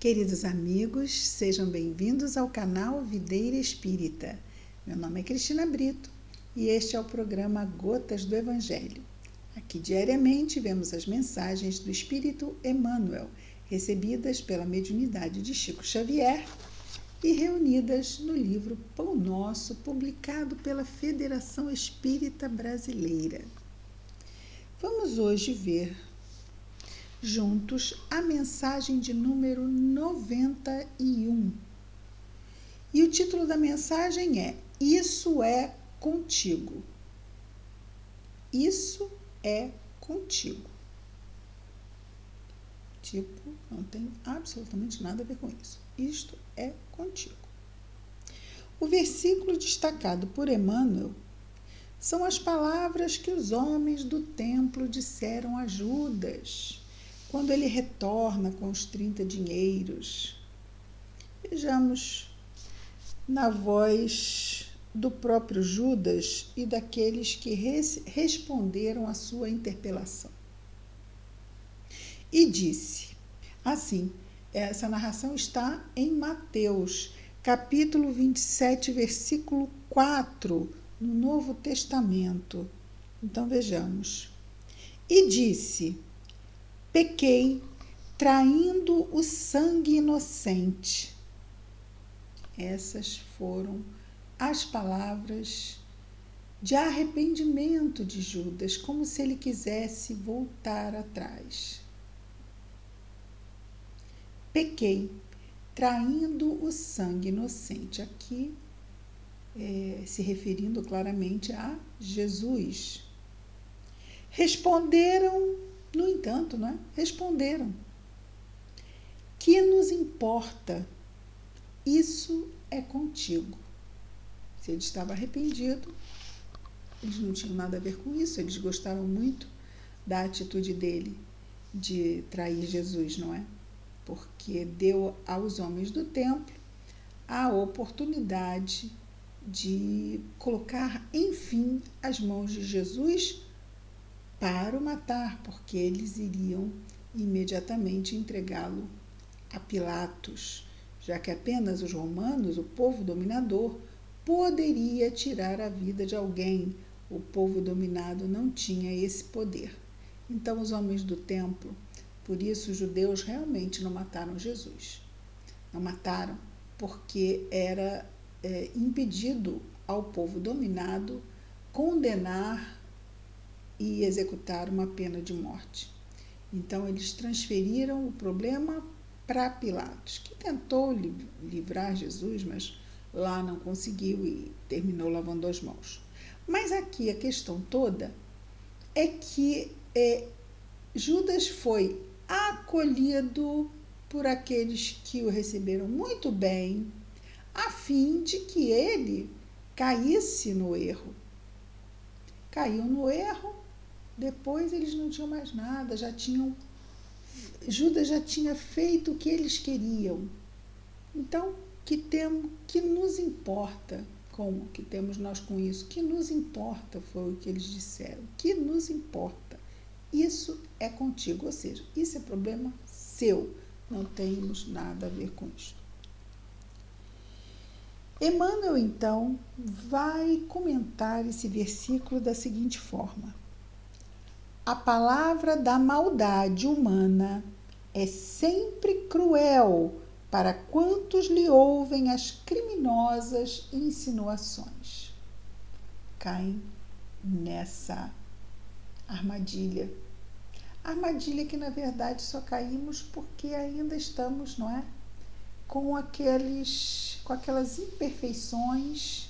Queridos amigos, sejam bem-vindos ao canal Videira Espírita. Meu nome é Cristina Brito e este é o programa Gotas do Evangelho. Aqui diariamente vemos as mensagens do Espírito Emmanuel, recebidas pela mediunidade de Chico Xavier e reunidas no livro Pão Nosso, publicado pela Federação Espírita Brasileira. Vamos hoje ver juntos a mensagem de número 91. E o título da mensagem é Isso é contigo. Isso é contigo. Não tem absolutamente nada a ver com isso. Isto é contigo. O versículo destacado por Emmanuel são as palavras que os homens do templo disseram a Judas, quando ele retorna com os 30 dinheiros. Vejamos na voz do próprio Judas e daqueles que responderam à sua interpelação. E disse, assim, essa narração está em Mateus, capítulo 27, versículo 4, no Novo Testamento. Então vejamos. E disse, pequei, traindo o sangue inocente. Essas foram as palavras de arrependimento de Judas, como se ele quisesse voltar atrás. Pequei, traindo o sangue inocente. Aqui, se referindo claramente a Jesus. Responderam, no entanto, responderam. Que nos importa? Isso é contigo. Se ele estava arrependido, eles não tinham nada a ver com isso, eles gostaram muito da atitude dele de trair Jesus, não é? Porque deu aos homens do templo a oportunidade de colocar, enfim, as mãos de Jesus para o matar, porque eles iriam imediatamente entregá-lo a Pilatos, já que apenas os romanos, o povo dominador, poderia tirar a vida de alguém. O povo dominado não tinha esse poder. Então, os homens do templo, por isso os judeus realmente não mataram Jesus. Não mataram porque era impedido ao povo dominado condenar e executar uma pena de morte. Então, eles transferiram o problema para Pilatos, que tentou livrar Jesus, mas lá não conseguiu e terminou lavando as mãos. Mas aqui a questão toda é que Judas foi acolhido por aqueles que o receberam muito bem, a fim de que ele caísse no erro. Caiu no erro, depois eles não tinham mais nada, Judas já tinha feito o que eles queriam. Então, que nos importa? Como que temos nós com isso? Que nos importa, foi o que eles disseram. Que nos importa? Isso é contigo, ou seja, isso é problema seu. Não temos nada a ver com isso. Emmanuel, então, vai comentar esse versículo da seguinte forma. A palavra da maldade humana é sempre cruel para quantos lhe ouvem as criminosas insinuações. Caem nessa armadilha. Armadilha que, na verdade, só caímos porque ainda estamos, com aquelas imperfeições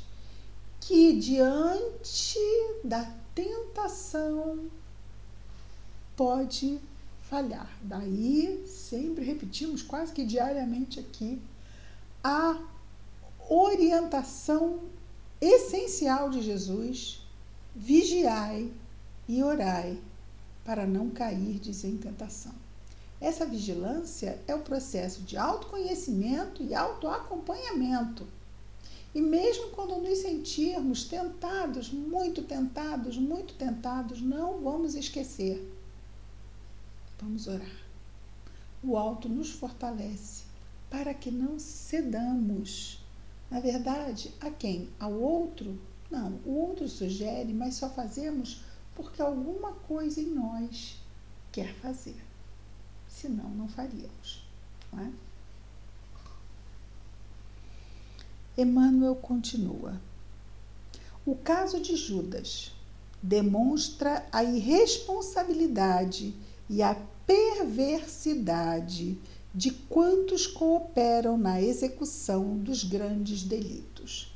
que, diante da tentação, pode falhar. Daí, sempre repetimos, quase que diariamente aqui, a orientação essencial de Jesus: vigiai e orai para não cairdes em tentação. Essa vigilância é o processo de autoconhecimento e autoacompanhamento. E mesmo quando nos sentirmos tentados, muito tentados, não vamos esquecer. Vamos orar. O alto nos fortalece. para que não cedamos. Na verdade, a quem? Ao outro? Não, o outro sugere, mas só fazemos porque alguma coisa em nós quer fazer. Senão, não faríamos. Não é? Emmanuel continua. O caso de Judas demonstra a irresponsabilidade e a perversidade de quantos cooperam na execução dos grandes delitos.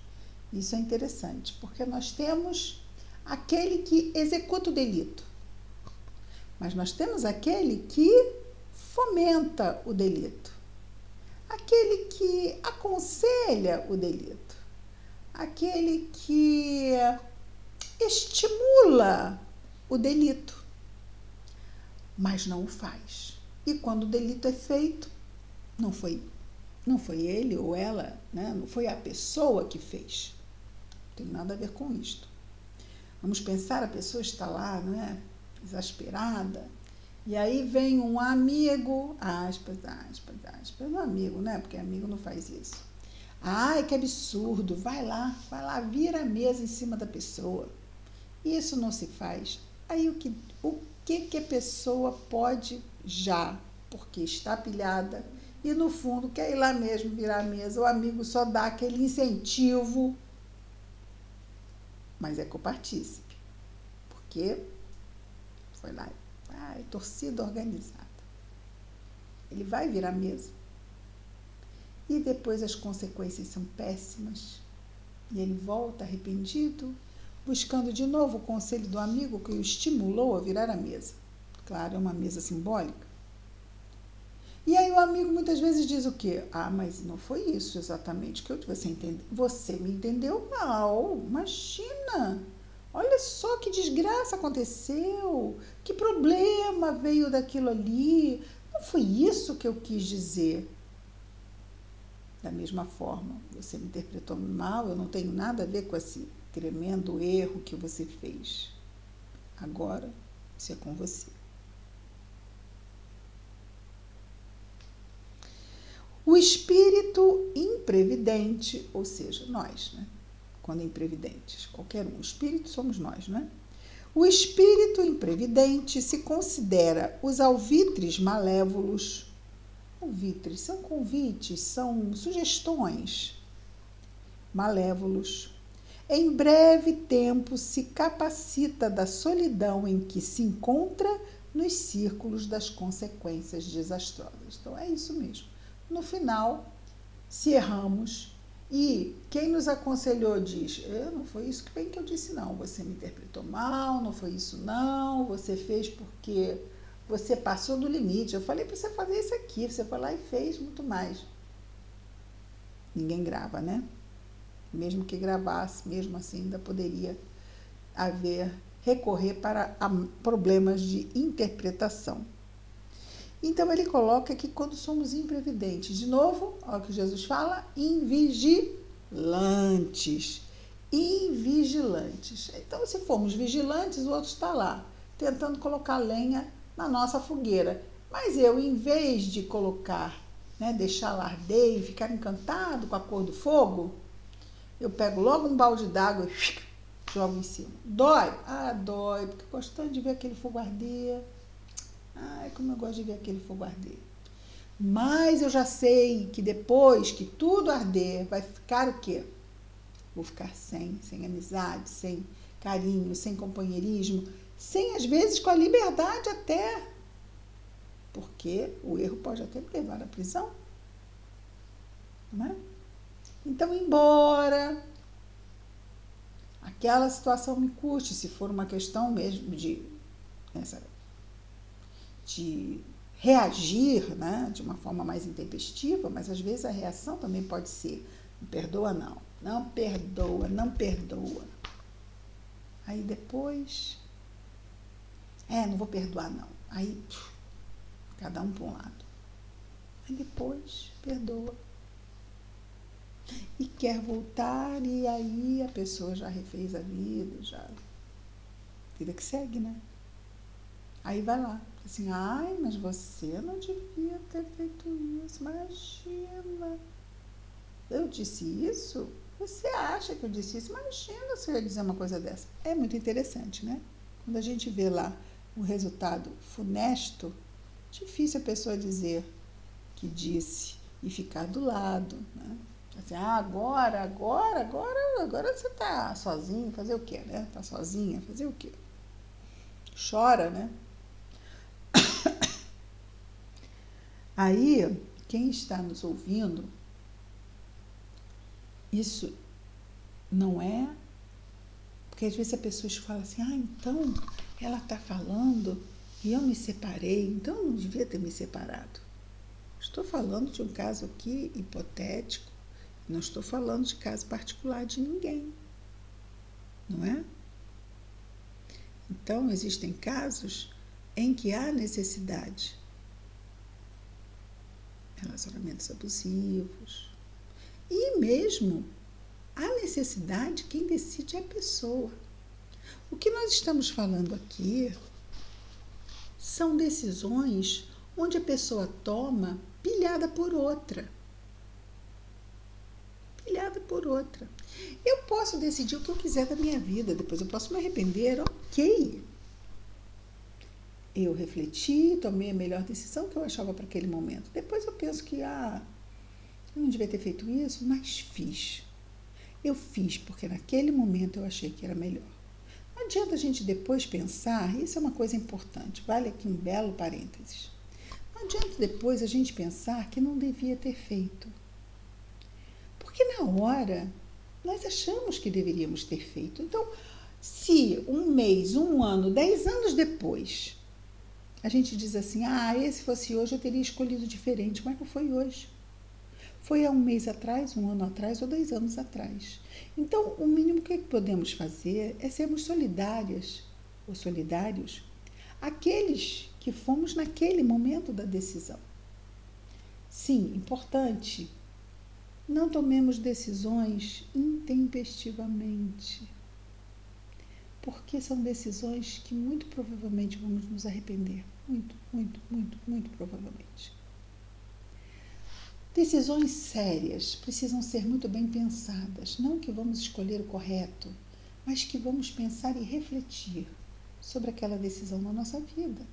Isso é interessante, porque nós temos aquele que executa o delito, mas nós temos aquele que fomenta o delito, aquele que aconselha o delito, aquele que estimula o delito, mas não o faz. E quando o delito é feito, não foi ele ou ela, né? Não foi a pessoa que fez. Não tem nada a ver com isto. Vamos pensar, a pessoa está lá, não é? Exasperada, e aí vem um amigo, aspas, um amigo, né? Porque amigo não faz isso. Ai, que absurdo, vai lá, vira a mesa em cima da pessoa. Isso não se faz. Aí o que a pessoa pode já, porque está pilhada, e no fundo quer ir lá mesmo virar a mesa, o amigo só dá aquele incentivo, mas é copartícipe, porque foi lá, torcida organizada. Ele vai virar a mesa, e depois as consequências são péssimas, e ele volta arrependido, buscando de novo o conselho do amigo que o estimulou a virar a mesa. Claro, é uma mesa simbólica. E aí o amigo muitas vezes diz o quê? Mas não foi isso exatamente que você entendeu. Você me entendeu mal, imagina. Olha só que desgraça aconteceu, que problema veio daquilo ali. Não foi isso que eu quis dizer. Da mesma forma, você me interpretou mal, eu não tenho nada a ver com esse tremendo erro que você fez. Agora, isso é com você. O espírito imprevidente, ou seja, nós, né? Quando imprevidentes, qualquer um, o espírito somos nós, né? O espírito imprevidente se considera os alvitres malévolos. Alvitres são convites, são sugestões malévolos. Em breve tempo se capacita da solidão em que se encontra nos círculos das consequências desastrosas. Então é isso mesmo. No final, se erramos e quem nos aconselhou diz, não foi isso bem que eu disse não, você me interpretou mal, não foi isso não, você fez porque você passou do limite, eu falei para você fazer isso aqui, você foi lá e fez muito mais. Ninguém grava, né? Mesmo que gravasse, mesmo assim ainda poderia recorrer para problemas de interpretação. Então, ele coloca que quando somos imprevidentes, de novo, olha o que Jesus fala, invigilantes. Invigilantes. Então, se formos vigilantes, o outro está lá, tentando colocar lenha na nossa fogueira. Mas eu, em vez de colocar, né, deixar arder e ficar encantado com a cor do fogo, eu pego logo um balde d'água e jogo em cima. Dói? Dói, porque gostando de ver aquele fogo arder. Como eu gosto de ver aquele fogo arder. Mas eu já sei que depois que tudo arder, vai ficar o quê? Vou ficar sem amizade, sem carinho, sem companheirismo, sem, às vezes, com a liberdade até. Porque o erro pode até me levar à prisão. Não é? Então, embora aquela situação me custe, se for uma questão mesmo de reagir, né, de uma forma mais intempestiva, mas às vezes a reação também pode ser, não perdoa não, não perdoa. Aí depois, não vou perdoar não. Aí, cada um para um lado. Aí depois, perdoa. E quer voltar, e aí a pessoa já refez a vida, vida que segue, né? Aí vai lá, Assim, ai, mas você não devia ter feito isso, imagina. Eu disse isso? Você acha que eu disse isso? Imagina se eu ia dizer uma coisa dessa. É muito interessante, né? Quando a gente vê lá o resultado funesto, difícil a pessoa dizer que disse e ficar do lado, né? Assim, agora você tá sozinho, fazer o quê, né? Tá sozinha, fazer o quê? Chora, né? Aí, quem está nos ouvindo, isso não é... Porque às vezes a pessoa fala assim, então ela está falando e eu me separei, então eu não devia ter me separado. Estou falando de um caso aqui hipotético, não estou falando de caso particular de ninguém, não é? Então, existem casos em que há necessidade. Relacionamentos abusivos. E mesmo há necessidade, quem decide é a pessoa. O que nós estamos falando aqui são decisões onde a pessoa toma pilhada por outra. Pilhada por outra. Eu posso decidir o que eu quiser da minha vida, depois eu posso me arrepender, ok. Eu refleti, tomei a melhor decisão que eu achava para aquele momento. Depois eu penso que, eu não devia ter feito isso, mas fiz. Eu fiz porque naquele momento eu achei que era melhor. Não adianta a gente depois pensar, isso é uma coisa importante, vale aqui um belo parênteses. Não adianta depois a gente pensar que não devia ter feito. Porque na hora, nós achamos que deveríamos ter feito. Então, se um mês, um ano, 10 anos depois, a gente diz assim, esse fosse hoje eu teria escolhido diferente, mas não foi hoje. Foi há um mês atrás, um ano atrás ou 10 anos atrás. Então, o mínimo que podemos fazer é sermos solidárias ou solidários àqueles que fomos naquele momento da decisão. Sim, importante, não tomemos decisões intempestivamente, porque são decisões que muito provavelmente vamos nos arrepender. Muito provavelmente. Decisões sérias precisam ser muito bem pensadas. Não que vamos escolher o correto, mas que vamos pensar e refletir sobre aquela decisão na nossa vida.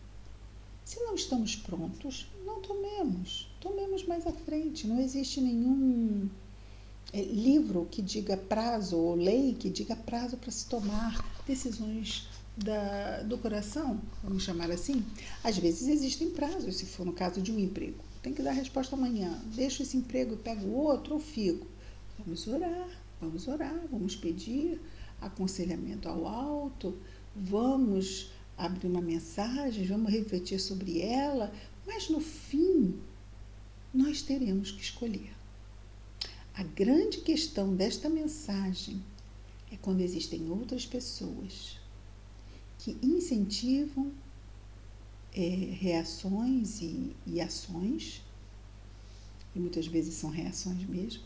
Se não estamos prontos, não tomemos. Tomemos mais à frente. Não existe nenhum livro que diga prazo ou lei que diga prazo para se tomar decisões do coração, vamos chamar assim. Às vezes existem prazos, se for no caso de um emprego. Tem que dar resposta amanhã. Deixo esse emprego e pego outro ou fico? Vamos orar, vamos pedir aconselhamento ao alto, vamos abrir uma mensagem, vamos refletir sobre ela, mas no fim nós teremos que escolher. A grande questão desta mensagem é quando existem outras pessoas que incentivam reações e ações, e muitas vezes são reações mesmo,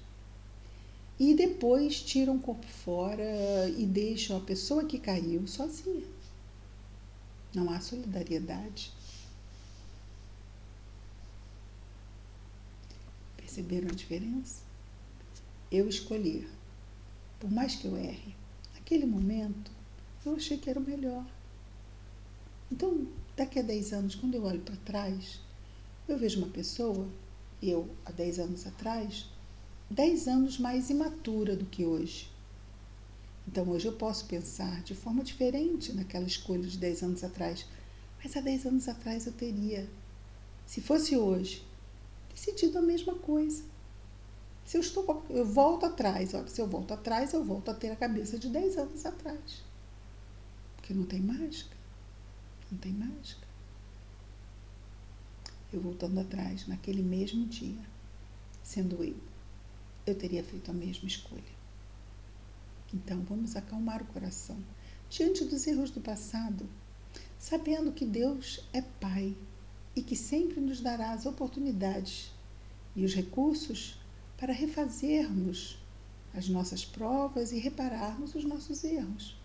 e depois tiram o corpo fora e deixam a pessoa que caiu sozinha. Não há solidariedade. Perceberam a diferença? Eu escolhi, por mais que eu erre, naquele momento eu achei que era o melhor. Então, daqui a 10 anos, quando eu olho para trás, eu vejo uma pessoa, eu há 10 anos atrás, 10 anos mais imatura do que hoje. Então, hoje eu posso pensar de forma diferente naquela escolha de 10 anos atrás, mas há 10 anos atrás eu teria, se fosse hoje, decidido a mesma coisa. Se eu volto atrás, se eu volto atrás, eu volto a ter a cabeça de 10 anos atrás. Porque não tem mágica. Não tem mágica. Eu voltando atrás, naquele mesmo dia, sendo eu teria feito a mesma escolha. Então, vamos acalmar o coração diante dos erros do passado, sabendo que Deus é Pai e que sempre nos dará as oportunidades e os recursos para refazermos as nossas provas e repararmos os nossos erros.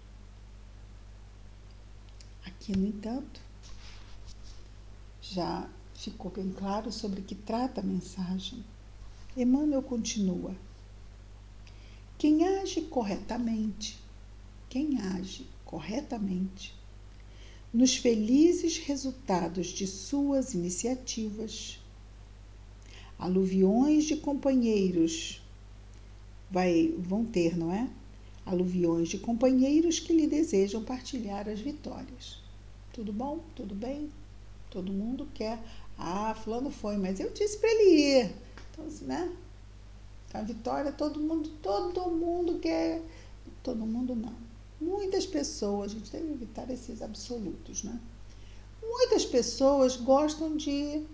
Aqui, no entanto, Já ficou bem claro sobre o que trata a mensagem. Emmanuel continua: quem age corretamente, nos felizes resultados de suas iniciativas, aluviões de companheiros vão ter, não é? Aluviões de companheiros que lhe desejam partilhar as vitórias. Tudo bom? Tudo bem? Todo mundo quer. Ah, fulano foi, mas eu disse para ele ir. Então, né? A vitória, todo mundo quer. Todo mundo não. Muitas pessoas, a gente deve evitar esses absolutos, né? Muitas pessoas gostam de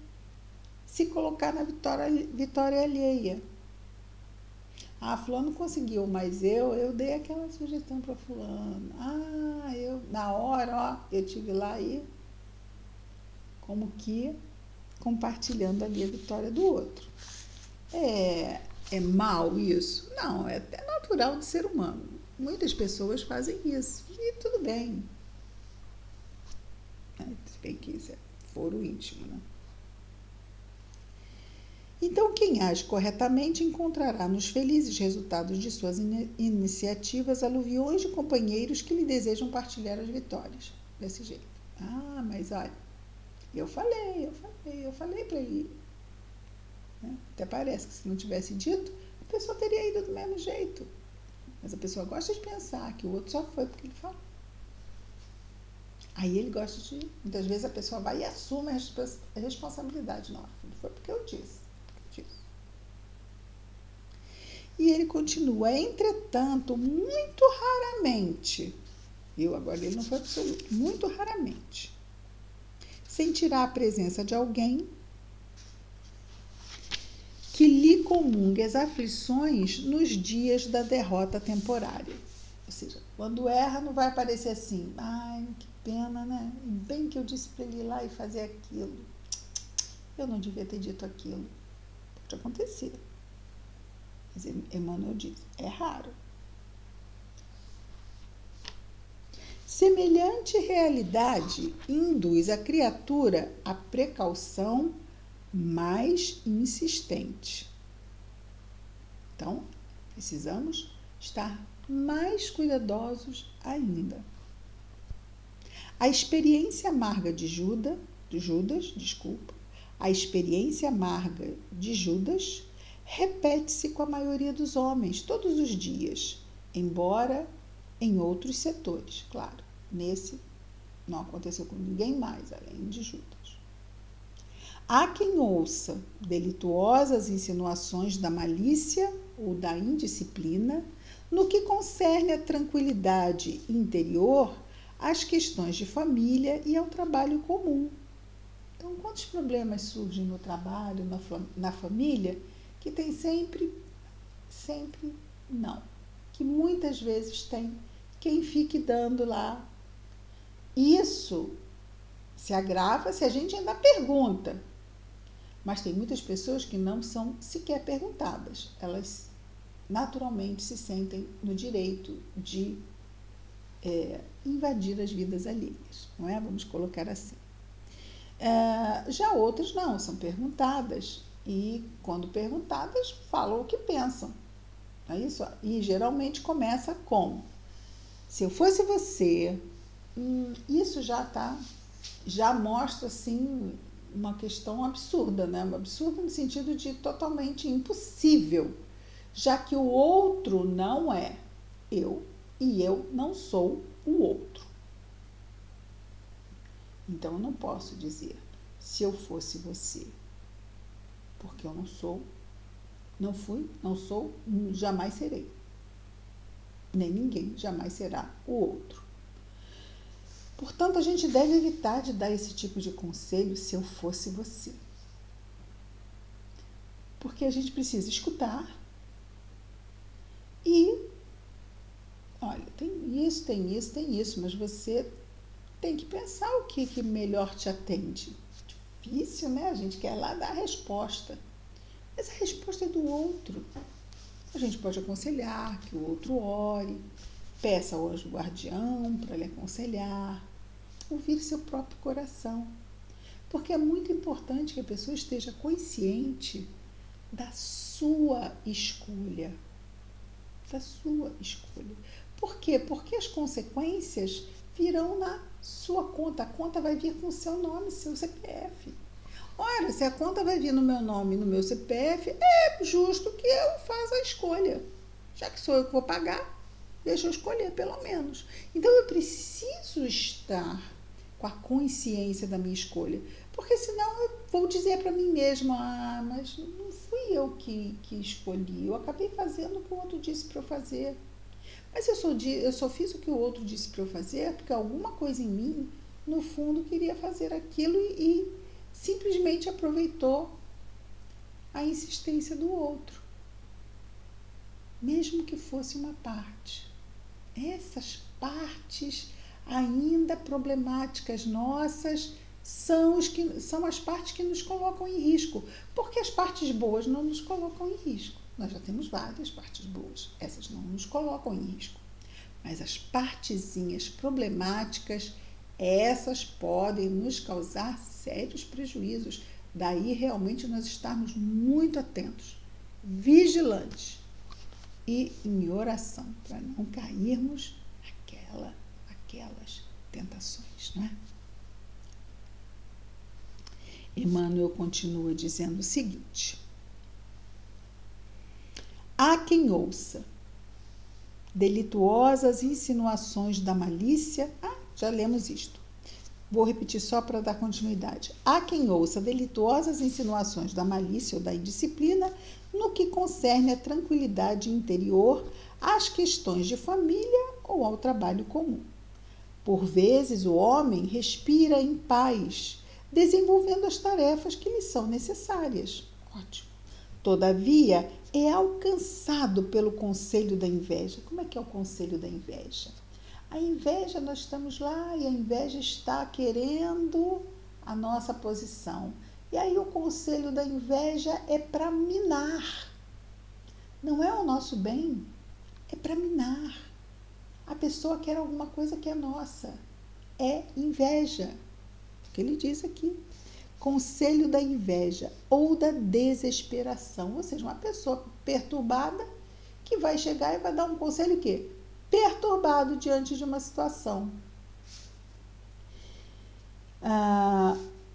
se colocar na vitória alheia. Ah, fulano conseguiu, mas eu dei aquela sugestão para fulano. Ah, na hora, eu tive lá e como que compartilhando ali a vitória do outro. É mal isso? Não, é até natural de ser humano. Muitas pessoas fazem isso e tudo bem. Se bem que isso é foro íntimo, né? Então, quem age corretamente encontrará nos felizes resultados de suas iniciativas aluviões de companheiros que lhe desejam partilhar as vitórias. Desse jeito. Ah, mas olha, eu falei para ele ir. Né? Até parece que se não tivesse dito, a pessoa teria ido do mesmo jeito. Mas a pessoa gosta de pensar que o outro só foi porque ele falou. Aí ele gosta de... Muitas vezes a pessoa vai e assume a responsabilidade. Não, foi porque eu disse. E ele continua: entretanto, muito raramente, agora ele não foi absoluto, muito raramente, sentirá a presença de alguém que lhe comungue as aflições nos dias da derrota temporária. Ou seja, quando erra, não vai aparecer assim: ai, que pena, né? Bem que eu disse para ele ir lá e fazer aquilo. Eu não devia ter dito aquilo. Pode acontecer. Mas Emmanuel diz: é raro. Semelhante realidade induz a criatura à precaução mais insistente. Então, precisamos estar mais cuidadosos ainda. A experiência amarga de Judas, a experiência amarga de Judas repete-se com a maioria dos homens todos os dias, embora em outros setores, claro. Nesse não aconteceu com ninguém mais, além de Judas. Há quem ouça delituosas insinuações da malícia ou da indisciplina no que concerne à tranquilidade interior, às questões de família e ao trabalho comum. Então, quantos problemas surgem no trabalho, na família, que tem sempre não, que muitas vezes tem quem fique dando lá. Isso se agrava se a gente ainda pergunta. Mas tem muitas pessoas que não são sequer perguntadas. Elas naturalmente se sentem no direito de invadir as vidas alheias, não é? Vamos colocar assim. Já outras não, são perguntadas. E quando perguntadas, falam o que pensam. Não é isso? E geralmente começa com: se eu fosse você, isso já mostra assim uma questão absurda, né? Absurda no sentido de totalmente impossível, já que o outro não é eu e eu não sou o outro. Então eu não posso dizer se eu fosse você, porque eu não sou, não fui, não sou, jamais serei. Nem ninguém jamais será o outro. Portanto, a gente deve evitar de dar esse tipo de conselho se eu fosse você. Porque a gente precisa escutar e, olha, tem isso, mas você tem que pensar o que melhor te atende. Difícil, né? A gente quer lá dar a resposta. Mas a resposta é do outro. A gente pode aconselhar que o outro ore, peça ao anjo guardião para lhe aconselhar, ouvir seu próprio coração. Porque é muito importante que a pessoa esteja consciente da sua escolha. Da sua escolha. Por quê? Porque as consequências virão na sua conta. A conta vai vir com o seu nome, seu CPF. Ora, se a conta vai vir no meu nome e no meu CPF, é justo que eu faça a escolha. Já que sou eu que vou pagar, deixa eu escolher, pelo menos. Então, eu preciso estar com a consciência da minha escolha. Porque senão eu vou dizer para mim mesma, mas não fui eu que escolhi. Eu acabei fazendo o que o outro disse para eu fazer. Mas eu só fiz o que o outro disse para eu fazer porque alguma coisa em mim, no fundo, queria fazer aquilo e simplesmente aproveitou a insistência do outro. Mesmo que fosse uma parte. Essas partes ainda problemáticas nossas são as partes que nos colocam em risco. Porque as partes boas não nos colocam em risco. Nós já temos várias partes boas. Essas não nos colocam em risco. Mas as partezinhas problemáticas, essas podem nos causar sérios prejuízos. Daí realmente nós estarmos muito atentos, vigilantes e em oração, para não cairmos aquelas tentações, não é? Emmanuel continua dizendo o seguinte: há quem ouça delituosas insinuações da malícia. Já lemos isto. Vou repetir só para dar continuidade. Há quem ouça delituosas insinuações da malícia ou da indisciplina no que concerne à tranquilidade interior, às questões de família ou ao trabalho comum. Por vezes o homem respira em paz, desenvolvendo as tarefas que lhe são necessárias. Ótimo. Todavia, é alcançado pelo conselho da inveja. Como é que é o conselho da inveja? A inveja, nós estamos lá e a inveja está querendo a nossa posição. E aí o conselho da inveja é para minar. Não é o nosso bem, é para minar. A pessoa quer alguma coisa que é nossa. É inveja. O que ele diz aqui. Conselho da inveja ou da desesperação. Ou seja, uma pessoa perturbada que vai chegar e vai dar um conselho o quê? Perturbado diante de uma situação.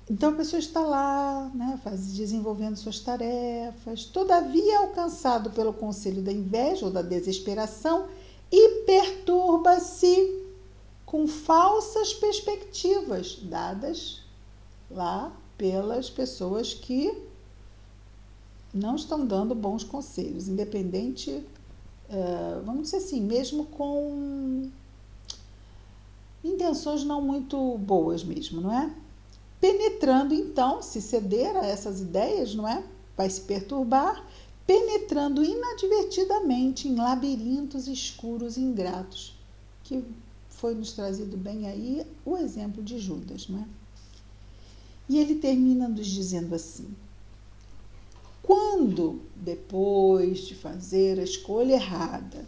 Então a pessoa está lá, né, desenvolvendo suas tarefas, todavia alcançado pelo conselho da inveja ou da desesperação e perturba-se com falsas perspectivas dadas lá pelas pessoas que não estão dando bons conselhos, independente, vamos dizer assim, mesmo com intenções não muito boas mesmo, não é? Penetrando, então, se ceder a essas ideias, não é? Vai se perturbar, penetrando inadvertidamente em labirintos escuros e ingratos, que foi nos trazido bem aí o exemplo de Judas, não é? E ele termina nos dizendo assim: quando, depois de fazer a escolha errada,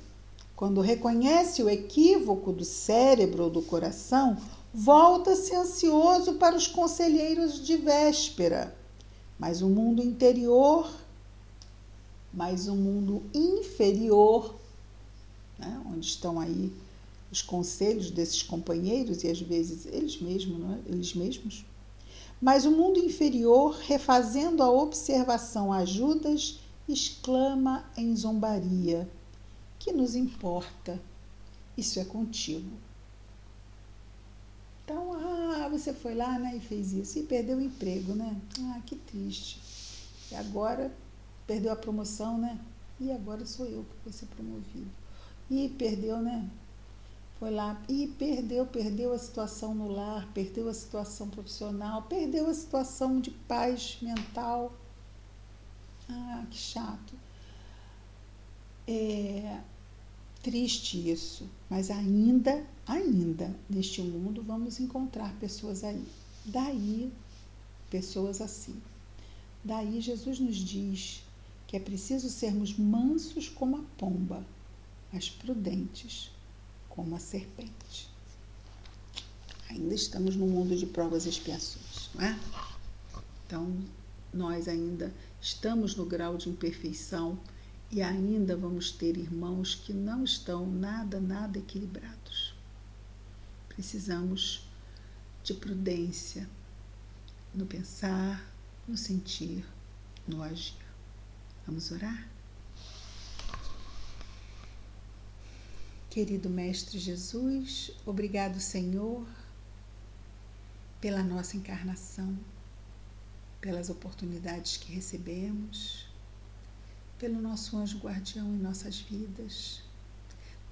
quando reconhece o equívoco do cérebro ou do coração, volta-se ansioso para os conselheiros de véspera. Mas o mundo interior, mas o mundo inferior, né, onde estão aí os conselhos desses companheiros e às vezes eles mesmos, não é? Eles mesmos. Mas o mundo inferior, refazendo a observação a Judas, exclama em zombaria: que nos importa? Isso é contigo. Então, você foi lá, né, e fez isso e perdeu o emprego, né? Que triste. E agora perdeu a promoção, né? E agora sou eu que vou ser promovido. E perdeu, né? Foi lá e perdeu a situação no lar, perdeu a situação profissional, perdeu a situação de paz mental. Que chato. É triste isso, mas ainda, neste mundo vamos encontrar pessoas aí. Daí, pessoas assim. Daí Jesus nos diz que é preciso sermos mansos como a pomba, mas prudentes como a serpente. Ainda estamos no mundo de provas e expiações, não é? Então, nós ainda estamos no grau de imperfeição e ainda vamos ter irmãos que não estão nada equilibrados. Precisamos de prudência no pensar, no sentir, no agir. Vamos orar? Querido Mestre Jesus, obrigado, Senhor, pela nossa encarnação, pelas oportunidades que recebemos, pelo nosso anjo guardião em nossas vidas,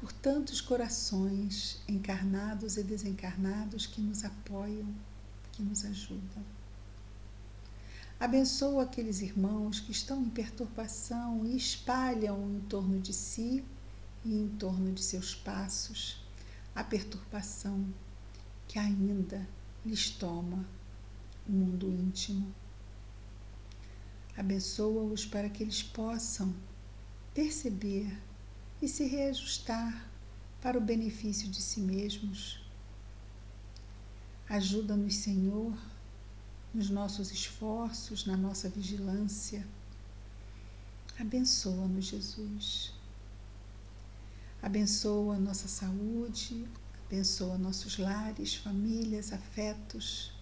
por tantos corações encarnados e desencarnados que nos apoiam, que nos ajudam. Abençoa aqueles irmãos que estão em perturbação e espalham em torno de si e em torno de seus passos a perturbação que ainda lhes toma o mundo íntimo. Abençoa-os para que eles possam perceber e se reajustar para o benefício de si mesmos. Ajuda-nos, Senhor, nos nossos esforços, na nossa vigilância. Abençoa-nos, Jesus. Abençoa nossa saúde, abençoa nossos lares, famílias, afetos.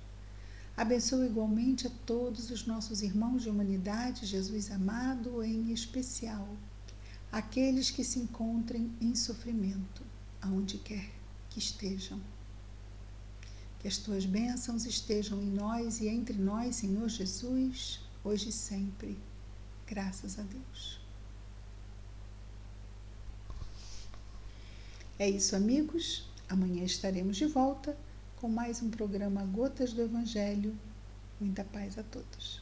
Abençoa igualmente a todos os nossos irmãos de humanidade, Jesus amado, em especial aqueles que se encontrem em sofrimento, aonde quer que estejam. Que as tuas bênçãos estejam em nós e entre nós, Senhor Jesus, hoje e sempre. Graças a Deus. É isso, amigos. Amanhã estaremos de volta com mais um programa Gotas do Evangelho. Muita paz a todos.